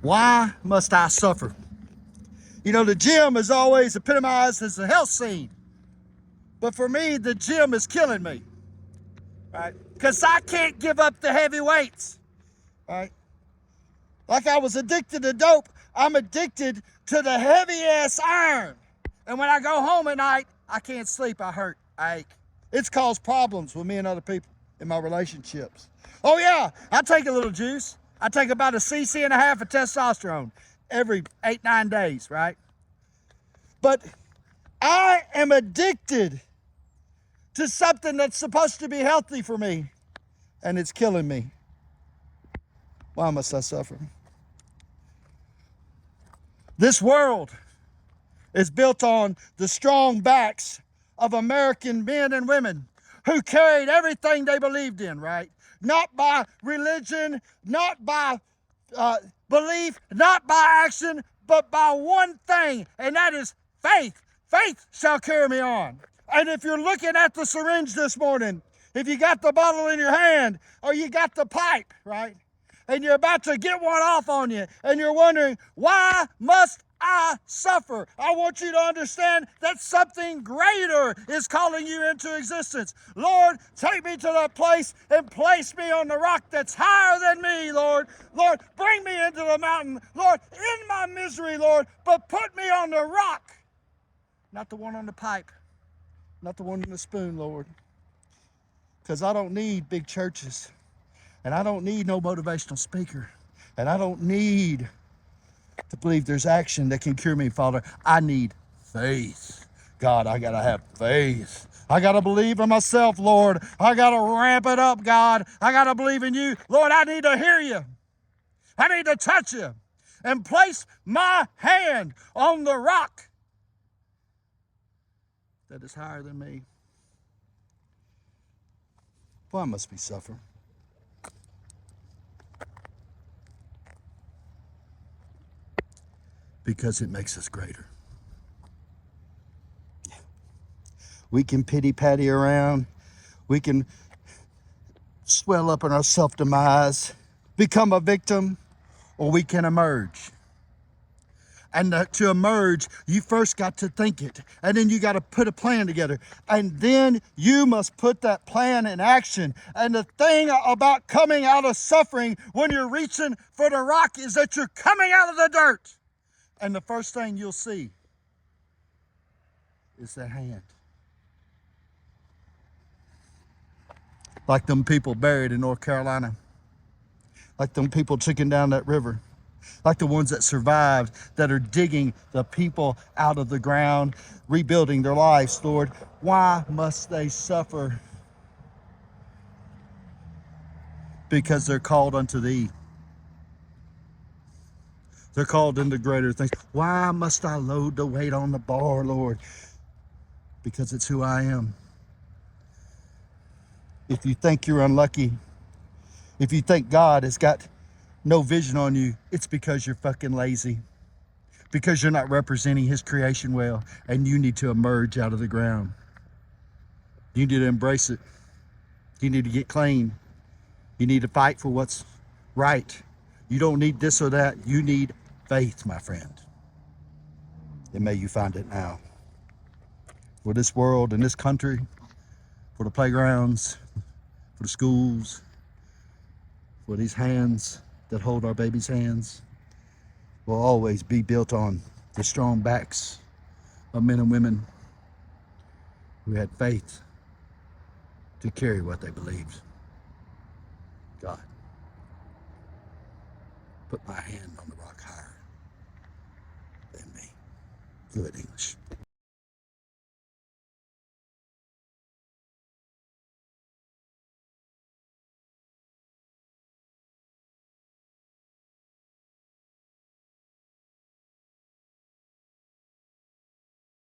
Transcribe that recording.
Why must I suffer? You know, the gym is always epitomized as a health scene. But for me, the gym is killing me, right? Because I can't give up the heavy weights, right? Like I was addicted to dope, I'm addicted to the heavy-ass iron. And when I go home at night, I can't sleep, I hurt, I ache. It's caused problems with me and other people in my relationships. Oh yeah, I take a little juice. I take about 1.5 cc of testosterone every 8-9 days, right? But I am addicted to something that's supposed to be healthy for me, and it's killing me. Why must I suffer? This world is built on the strong backs of American men and women who carried everything they believed in, right? Not by religion, not by belief, not by action, but by one thing, and that is faith. Faith shall carry me on. And if you're looking at the syringe this morning, if you got the bottle in your hand or you got the pipe, right? And you're about to get one off on you and you're wondering, why must I suffer? I want you to understand that something greater is calling you into existence. Lord, take me to that place and place me on the rock that's higher than me, Lord. Lord, bring me into the mountain. Lord, in my misery, Lord, but put me on the rock, not the one on the pipe, not the one in the spoon, Lord. Because I don't need big churches, and I don't need no motivational speaker, and I don't need to believe there's action that can cure me, Father. I need faith. God, I gotta have faith. I gotta believe in myself, Lord. I gotta ramp it up, God. I gotta believe in you. Lord, I need to hear you. I need to touch you and place my hand on the rock that is higher than me. Why must we suffer? Because it makes us greater. We can pity-patty around. We can swell up in our self-demise, become a victim, or we can emerge. And to emerge, you first got to think it, and then you got to put a plan together, and then you must put that plan in action. And the thing about coming out of suffering when you're reaching for the rock is that you're coming out of the dirt, and the first thing you'll see is that hand. Like them people buried in North Carolina, like them people chicken down that river, like the ones that survived, that are digging the people out of the ground, rebuilding their lives, Lord. Why must they suffer? Because they're called unto thee. They're called into greater things. Why must I load the weight on the bar, Lord? Because it's who I am. If you think you're unlucky, if you think God has got no vision on you, it's because you're fucking lazy. Because you're not representing his creation well, and you need to emerge out of the ground. You need to embrace it. You need to get clean. You need to fight for what's right. You don't need this or that. You need faith, my friend. And may you find it now. For this world and this country, for the playgrounds, for the schools, for these hands that hold our babies' hands, will always be built on the strong backs of men and women who had faith to carry what they believed. God, put my hand on the rock higher than me. Good English.